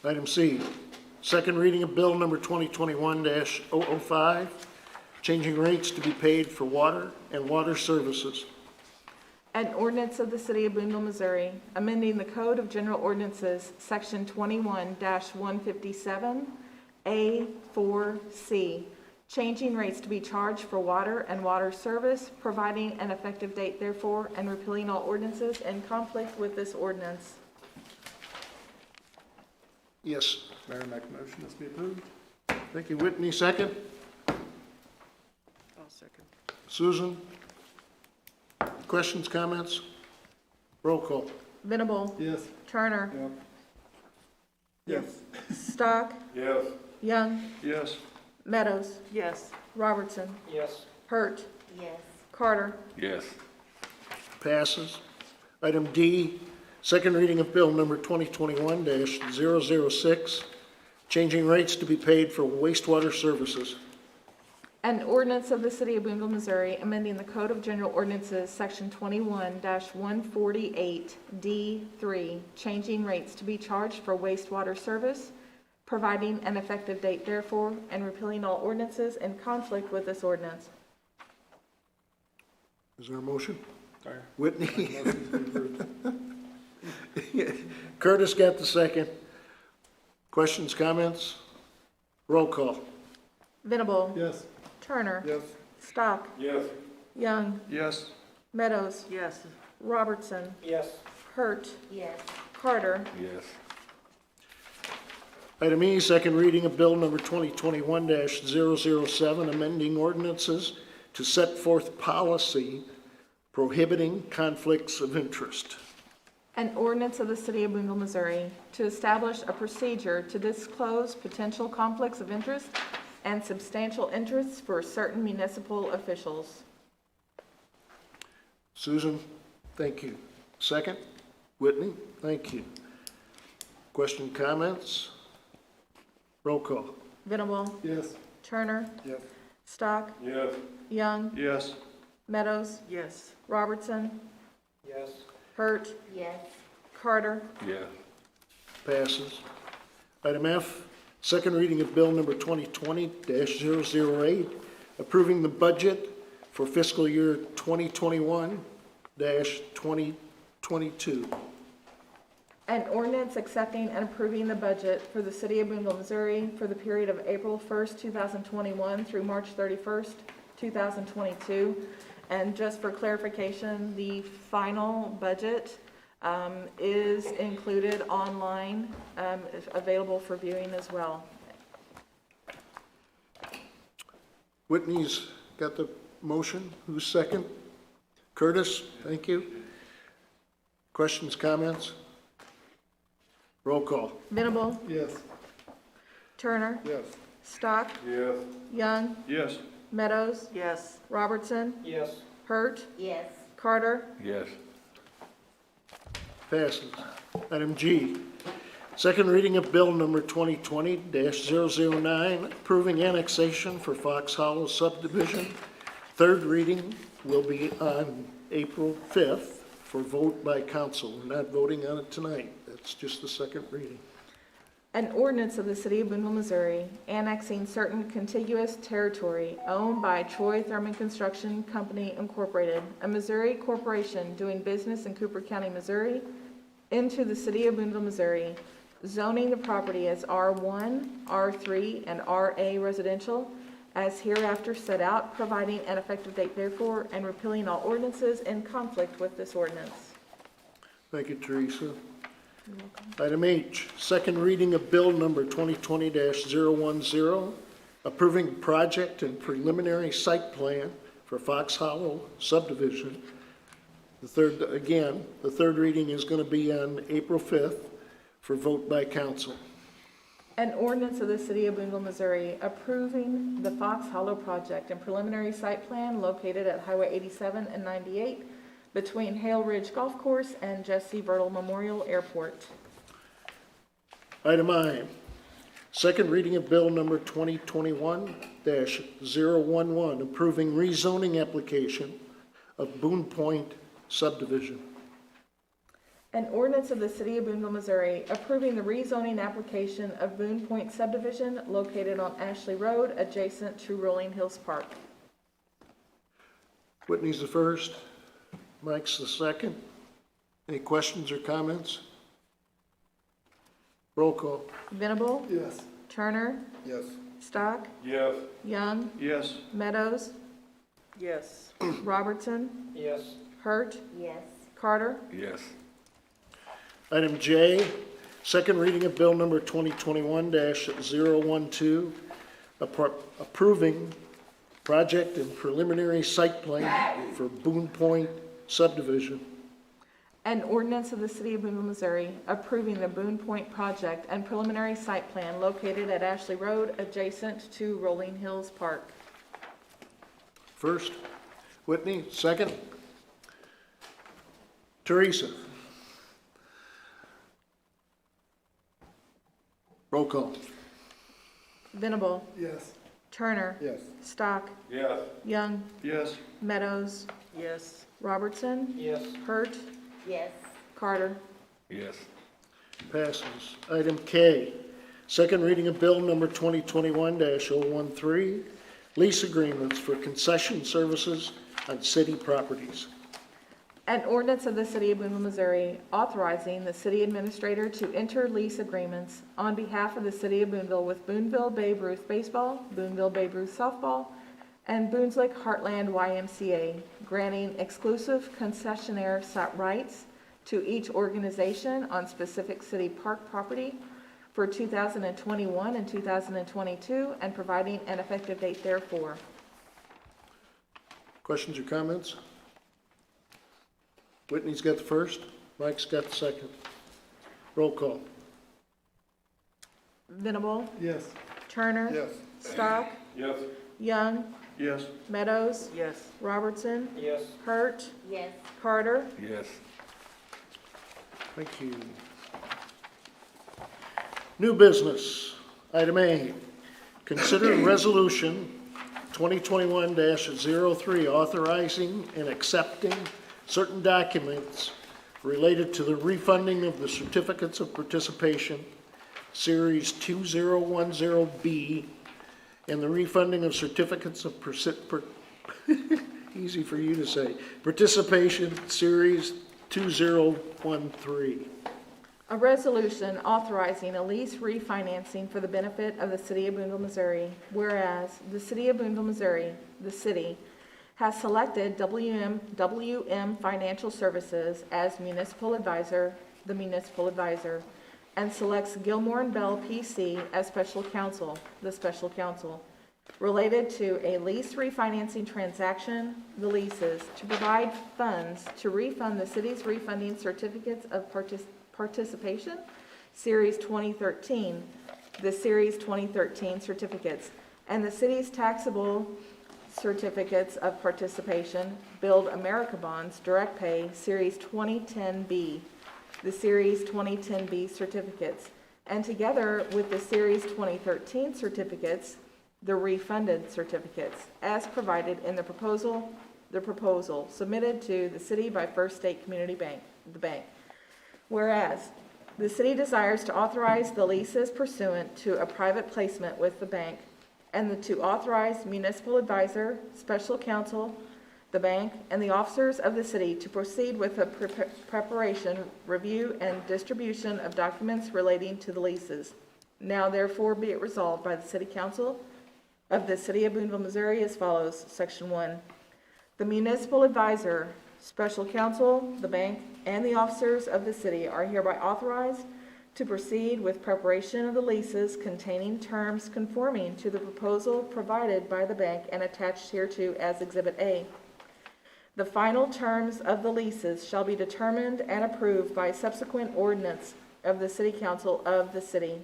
Item C, second reading of bill number 2021-005, changing rates to be paid for water and water services. An ordinance of the City of Boonville, Missouri, amending the Code of General Ordinances, Section 21-157, A4C, changing rates to be charged for water and water service, providing an effective date therefore, and repealing all ordinances in conflict with this ordinance. Yes, Mayor, make a motion, this be approved. thank you, Whitney, second. I'll second. Susan? Questions, comments? Roll call. Venable, Yes. Turner, Yes. Stock, Yes. Young, Yes. Meadows, Yes. Robertson, Yes. Hurt, Yes. Carter. Yes. Passes. Item D, Second reading of bill number 2021-006, changing rates to be paid for wastewater services. An ordinance of the City of Boonville, Missouri, amending the Code of General Ordinances, Section 21-148D3, changing rates to be charged for wastewater service, providing an effective date therefore, and repealing all ordinances in conflict with this ordinance. Is there a motion? Whitney? Curtis got the second. Questions, comments? Roll call. Venable. Yes. Turner. Yes. Stock. Yes. Young. Yes. Meadows. Yes. Robertson. Yes. Hurt. Yes. Carter. Yes. Item E, second reading of bill number 2021-007, amending ordinances to set forth policy prohibiting conflicts of interest. An ordinance of the City of Boonville, Missouri, to establish a procedure to disclose potential conflicts of interest and substantial interests for certain municipal officials. Susan, thank you. Second? Whitney, thank you. Question, comments? Roll call. Venable. Yes. Turner. Yes. Stock. Yes. Young. Yes. Meadows. Yes. Robertson. Yes. Hurt. Yes. Carter. Yes. Passes. Item F, second reading of bill number 2020-008, approving the budget for fiscal year 2021-2022. An ordinance accepting and approving the budget for the City of Boonville, Missouri for the period of April 1st, 2021 through March 31st, 2022. And just for clarification, the final budget is included online, is available for viewing as well. Whitney's got the motion. Who's second? Curtis, thank you. Questions, comments? Roll call. Venable. Yes. Turner. Yes. Stock. Yes. Young. Yes. Meadows. Yes. Robertson. Yes. Hurt. Yes. Carter. Yes. Passes. Item G, second reading of bill number 2020-009, approving annexation for Fox Hollow subdivision. Third reading will be on April 5th for vote by council. We're not voting on it tonight. That's just the second reading. An ordinance of the City of Boonville, Missouri, annexing certain contiguous territory owned by Troy Thurman Construction Company Incorporated, a Missouri corporation doing business in Cooper County, Missouri, into the City of Boonville, Missouri, zoning the property as R1, R3, and RA residential, as hereafter set out, providing an effective date therefore, and repealing all ordinances in conflict with this ordinance. Thank you, Teresa. Item H, second reading of bill number 2020-010, approving project and preliminary site plan for Fox Hollow subdivision. The third reading is going to be on April 5th for vote by council. An ordinance of the City of Boonville, Missouri, approving the Fox Hollow project and preliminary site plan located at Highway 87 and 98 between Hale Ridge Golf Course and Jesse Vertle Memorial Airport. Item I, second reading of bill number 2021-011, approving rezoning application of Boone Point subdivision. An ordinance of the City of Boonville, Missouri, approving the rezoning application of Boone Point subdivision located on Ashley Road adjacent to Rolling Hills Park. Whitney's the first, Mike's the second. Any questions or comments? Roll call. Venable. Yes. Turner. Yes. Stock. Yes. Young. Yes. Meadows. Yes. Robertson. Yes. Hurt. Yes. Carter. Yes. Item J, second reading of bill number 2021-012, approving project and preliminary site plan for Boone Point subdivision. An ordinance of the City of Boonville, Missouri, approving the Boone Point project and preliminary site plan located at Ashley Road adjacent to Rolling Hills Park. First, Whitney, second. Teresa. Roll call. Venable, Yes. Turner, Yes. Stock, Yes. Young, Yes. Meadows, Yes. Robertson, Yes. Hurt, Yes. Carter. Yes. Passes. Item K, second reading of bill number 2021-013, lease agreements for concession services on city properties. An ordinance of the City of Boonville, Missouri, authorizing the city administrator to enter lease agreements on behalf of the City of Boonville with Boonville Babe Ruth Baseball, Boonville Babe Ruth Softball, and Boonslick Heartland YMCA, granting exclusive concessionaire rights to each organization on specific city park property for 2021 and 2022, and providing an effective date therefor. Questions or comments? Whitney's got the first, Mike's got the second. Roll call. Venable, Yes. Turner, Yes. Stock, Yes. Young, Yes. Meadows, Yes. Robertson, Yes. Hurt, Yes. Carter. Yes. Thank you. New business, item A, consider resolution 2021-03 authorizing and accepting certain documents related to the refunding of the certificates of participation, Series 2010B, and the refunding of certificates of easy for you to say, participation, Series 2013. A resolution authorizing a lease refinancing for the benefit of the City of Boonville, Missouri, whereas the City of Boonville, Missouri, the city, has selected WM Financial Services as municipal advisor, the municipal advisor, and selects Gilmore and Bell PC as special counsel, the special counsel, related to a lease refinancing transaction, the leases, to provide funds to refund the city's refunding certificates of participation, Series 2013, the Series 2013 certificates, and the city's taxable certificates of participation, Build America bonds, direct pay, Series 2010B, the Series 2010B certificates, and together with the Series 2013 certificates, the refunded certificates, as provided in the proposal submitted to the city by First State Community Bank, the bank. Whereas the city desires to authorize the leases pursuant to a private placement with the bank, and to authorize municipal advisor, special counsel, the bank, and the officers of the city to proceed with the preparation, review, and distribution of documents relating to the leases. Now therefore be it resolved by the City Council of the City of Boonville, Missouri as follows. Section 1. The municipal advisor, special counsel, the bank, and the officers of the city are hereby authorized to proceed with preparation of the leases containing terms conforming to the proposal provided by the bank and attached hereto as Exhibit A. The final terms of the leases shall be determined and approved by subsequent ordinance of the City Council of the city.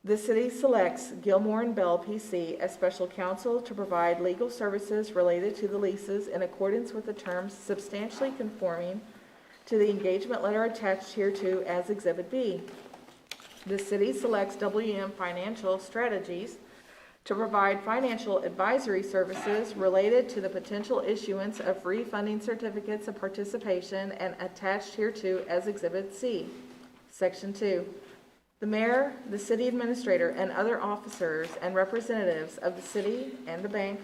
The city selects Gilmore and Bell PC as special counsel to provide legal services related to the leases in accordance with the terms substantially conforming to the engagement letter attached hereto as Exhibit B. The city selects WM Financial Strategies to provide financial advisory services related to the potential issuance of refunding certificates of participation and attached hereto as Exhibit C. Section 2. The mayor, the city administrator, and other officers and representatives of the city and the bank,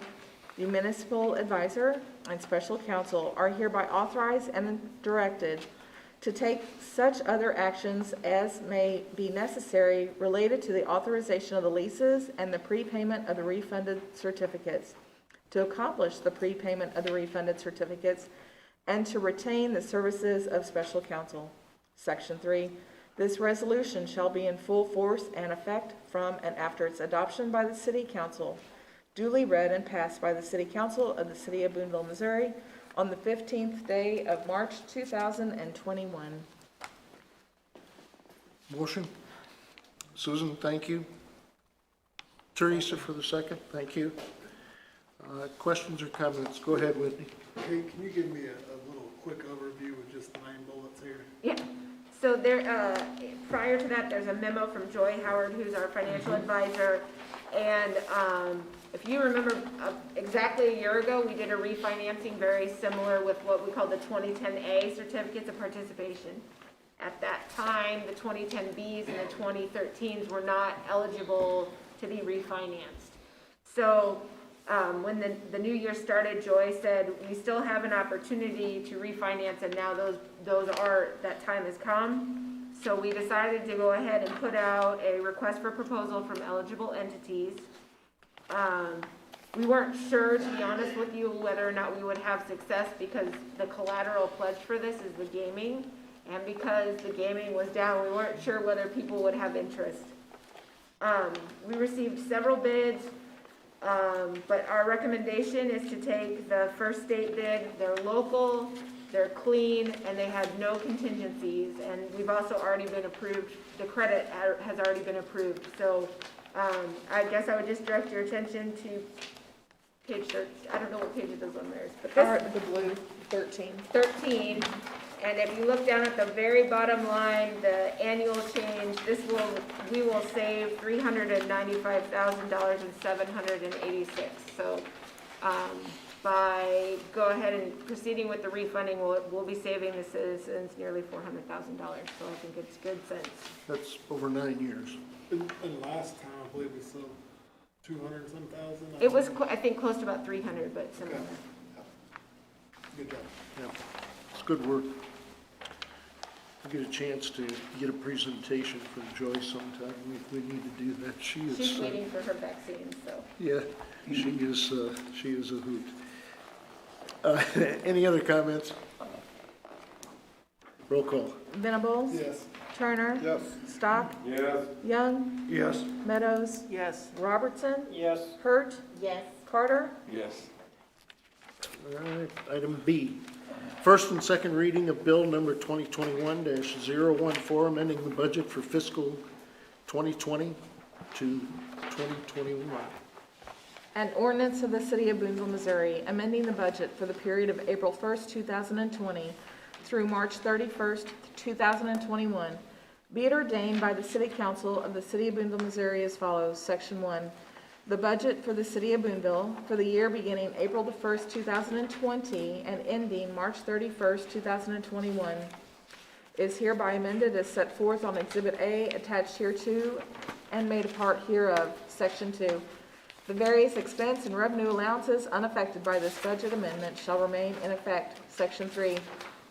the municipal advisor, and special counsel are hereby authorized and directed to take such other actions as may be necessary related to the authorization of the leases and the prepayment of the refunded certificates, to accomplish the prepayment of the refunded certificates, and to retain the services of special counsel. Section 3. This resolution shall be in full force and effect from and after its adoption by the City Council, duly read and passed by the City Council of the City of Boonville, Missouri, on the 15th day of March 2021. Motion? Susan, thank you. Teresa for the second, thank you. Questions or comments? Go ahead, Whitney. Hey, can you give me a little quick overview with just 9 bullets here? Yeah, so there, prior to that, there's a memo from Joy Howard, who's our financial advisor. And if you remember, exactly a year ago, we did a refinancing very similar with what we call the 2010A certificates of participation. At that time, the 2010Bs and the 2013s were not eligible to be refinanced. So when the new year started, Joy said, we still have an opportunity to refinance, and now that time has come. So we decided to go ahead and put out a request for proposal from eligible entities. We weren't sure, to be honest with you, whether or not we would have success because the collateral pledge for this is the gaming. And because the gaming was down, we weren't sure whether people would have interest. We received several bids, but our recommendation is to take the first state bid. They're local, they're clean, and they had no contingencies. And we've also already been approved, the credit has already been approved. So I guess I would just direct your attention to page 13. I don't know what page it is on theirs, but this The blue, 13. 13. And if you look down at the very bottom line, the annual change, we will save $395,786. So by go ahead and proceeding with the refunding, we'll be saving the citizens nearly $400,000. So I think it's good sense. That's over 9 years. And last time, I believe we sold 200 and some thousand. It was, I think, close to about 300, but similar. Okay. Good job. Yeah, it's good work. We'll get a chance to get a presentation from Joyce sometime. We need to do that. She's waiting for her vaccine, so. Yeah, she is a hoot. Any other comments? Roll call. Venables. Yes. Turner. Yes. Stock. Yes. Young. Yes. Meadows. Yes. Robertson. Yes. Hurt. Yes. Carter. Yes. All right, item B. First and second reading of bill number 2021-014, amending the budget for fiscal 2020 to 2021. An ordinance of the City of Boonville, Missouri, amending the budget for the period of April 1st, 2020 through March 31st, 2021. Be it ordained by the City Council of the City of Boonville, Missouri as follows. Section 1. The budget for the City of Boonville for the year beginning April the 1st, 2020 and ending March 31st, 2021 is hereby amended as set forth on Exhibit A attached hereto and made a part hereof. Section 2. The various expense and revenue allowances unaffected by this budget amendment shall remain in effect. Section 3.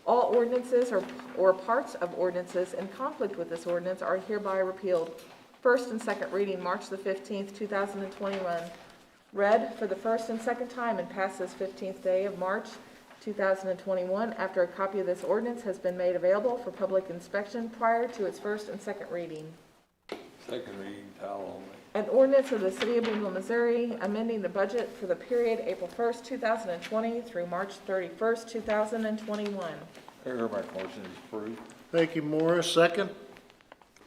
All ordinances or parts of ordinances in conflict with this ordinance are hereby repealed. First and second reading, March the 15th, 2021. Read for the first and second time and passed this 15th day of March 2021 after a copy of this ordinance has been made available for public inspection prior to its first and second reading. Second reading, title only. An ordinance of the City of Boonville, Missouri, amending the budget for the period April 1st, 2020 through March 31st, 2021. Everybody motion is approved. Thank you, Morris. Second.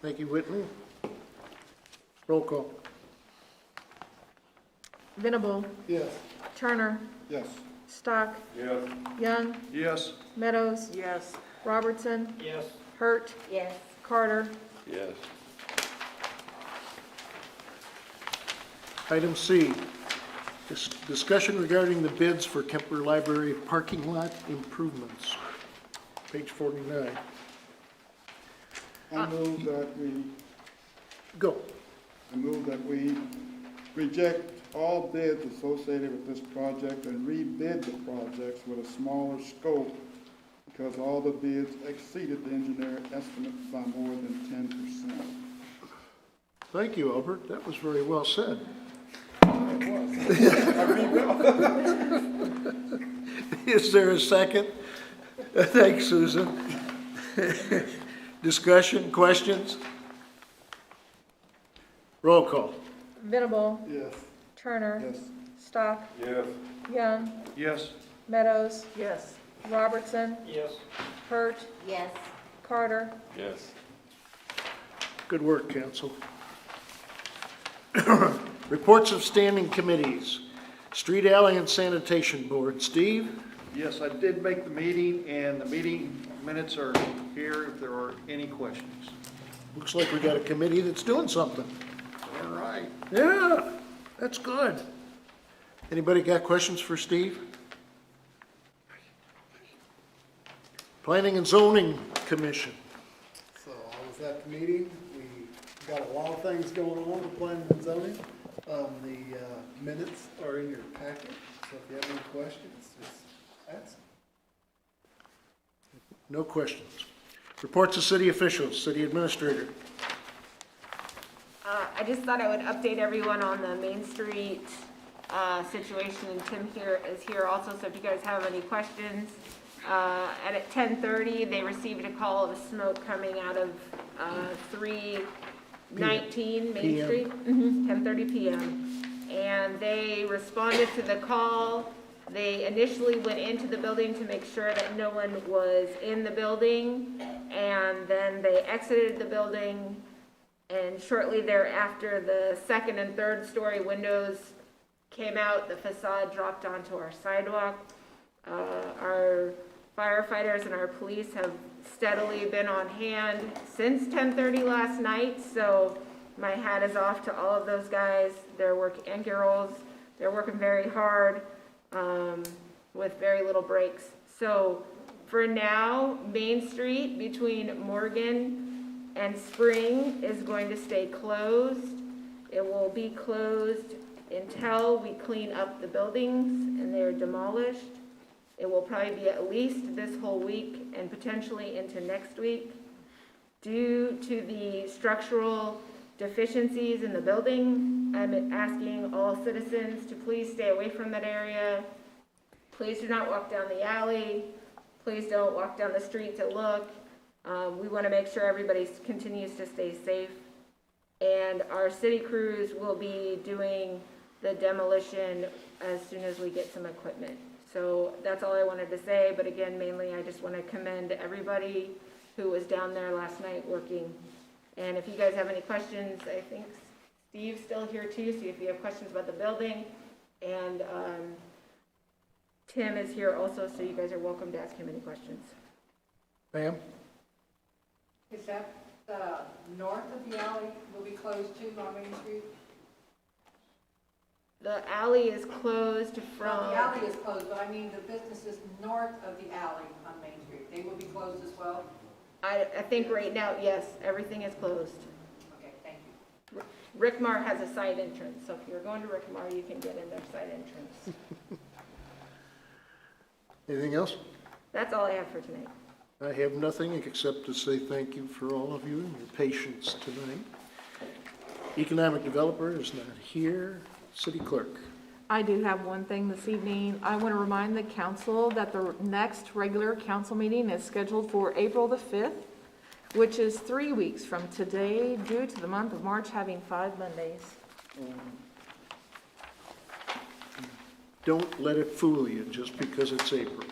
Thank you, Whitney. Roll call. Venable. Yes. Turner. Yes. Stock. Yes. Young. Yes. Meadows. Yes. Robertson. Yes. Hurt. Yes. Carter. Yes. Item C. Discussion regarding the bids for Kemper Library parking lot improvements. Page 49. I move that we reject all bids associated with this project and rebid the projects with a smaller scope because all the bids exceeded the engineer estimate by more than 10%. Thank you, Albert. That was very well said. Is there a second? Thanks, Susan. Discussion, questions? Roll call. Venable. Yes. Turner. Yes. Stock. Yes. Young. Yes. Meadows. Yes. Robertson. Yes. Hurt. Yes. Carter. Yes. Good work, council. Reports of standing committees. Street, Alley, and Sanitation Board. Steve? Yes, I did make the meeting, and the meeting minutes are here if there are any questions. Looks like we got a committee that's doing something. All right. Yeah, that's good. Anybody got questions for Steve? Planning and Zoning Commission. So I was at the meeting, we got a lot of things going on with planning and zoning. The minutes are in your packet, so if you have any questions, just ask. No questions. Reports of city officials, city administrator. I just thought I would update everyone on the Main Street situation, and Tim here is here also, so if you guys have any questions. At 10:30, they received a call of smoke coming out of 319 Main PM. Street. 10:30 PM. And they responded to the call. They initially went into the building to make sure that no one was in the building, and then they exited the building. And shortly thereafter, the second and third story windows came out, the facade dropped onto our sidewalk. Our firefighters and our police have steadily been on hand since 10:30 last night, so my hat is off to all of those guys. They're working, and girls, they're working very hard with very little breaks. So for now, Main Street between Morgan and Spring is going to stay closed. It will be closed until we clean up the buildings and they're demolished. It will probably be at least this whole week and potentially into next week. Due to the structural deficiencies in the building, I'm asking all citizens to please stay away from that area. Please do not walk down the alley. Please don't walk down the street to look. We want to make sure everybody continues to stay safe. And our city crews will be doing the demolition as soon as we get some equipment. So that's all I wanted to say, but again, mainly I just want to commend everybody who was down there last night working. And if you guys have any questions, I think Steve's still here too, so if you have questions about the building, and Tim is here also, so you guys are welcome to ask him any questions. Ma'am? Is that north of the alley will be closed too on Main Street? The alley is closed from... Well, the alley is closed, but I mean the businesses north of the alley on Main Street, they will be closed as well? I think right now, yes, everything is closed. Okay, thank you. Rickmar has a side entrance, so if you're going to Rickmar, you can get in their side entrance. Anything else? That's all I have for tonight. I have nothing except to say thank you for all of you and your patience tonight. Economic developer is not here. City clerk. I do have one thing this evening. I want to remind the council that the next regular council meeting is scheduled for April the 5th, which is 3 weeks from today, due to the month of March having 5 Mondays. Don't let it fool you just because it's April.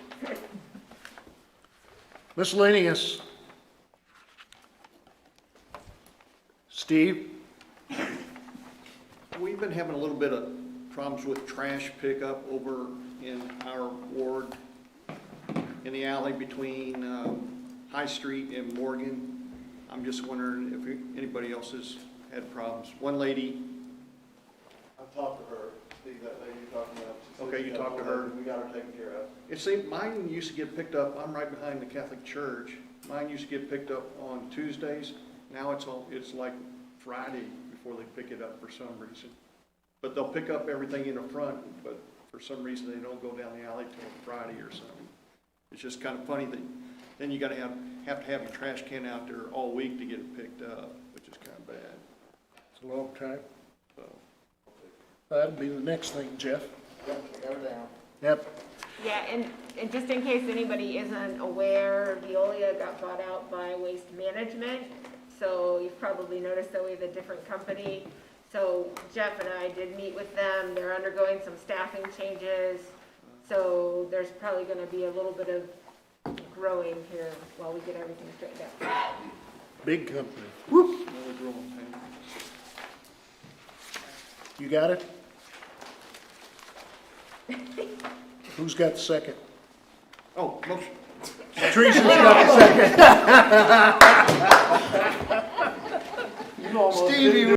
Miscellaneous. Steve? We've been having a little bit of problems with trash pickup over in our ward, in the alley between High Street and Morgan. I'm just wondering if anybody else has had problems. One lady. I've talked to her, Steve, that lady you're talking about. She said Okay, she you got talked to all her. that. We got her taken care of. It seemed, mine used to get picked up, I'm right behind the Catholic Church. Mine used to get picked up on Tuesdays. Now it's like Friday before they pick it up for some reason. But they'll pick up everything in the front, but for some reason they don't go down the alley till Friday or something. It's just kind of funny that then you gotta have to have your trash can out there all week to get it picked up, which is kind of bad. It's a long time. So, That'll be the next thing, Jeff. Yep, we got her down. Yep. Yeah, and just in case anybody isn't aware, Veolia got bought out by Waste Management, so you've probably noticed that we have a different company. So Jeff and I did meet with them. They're undergoing some staffing changes, so there's probably going to be a little bit of growing here while we get everything straightened out. Big company. Whoop. another growing pain. You got it? Who's got the second? Oh, motion. Teresa's got the second. You almost Stevie, didn't do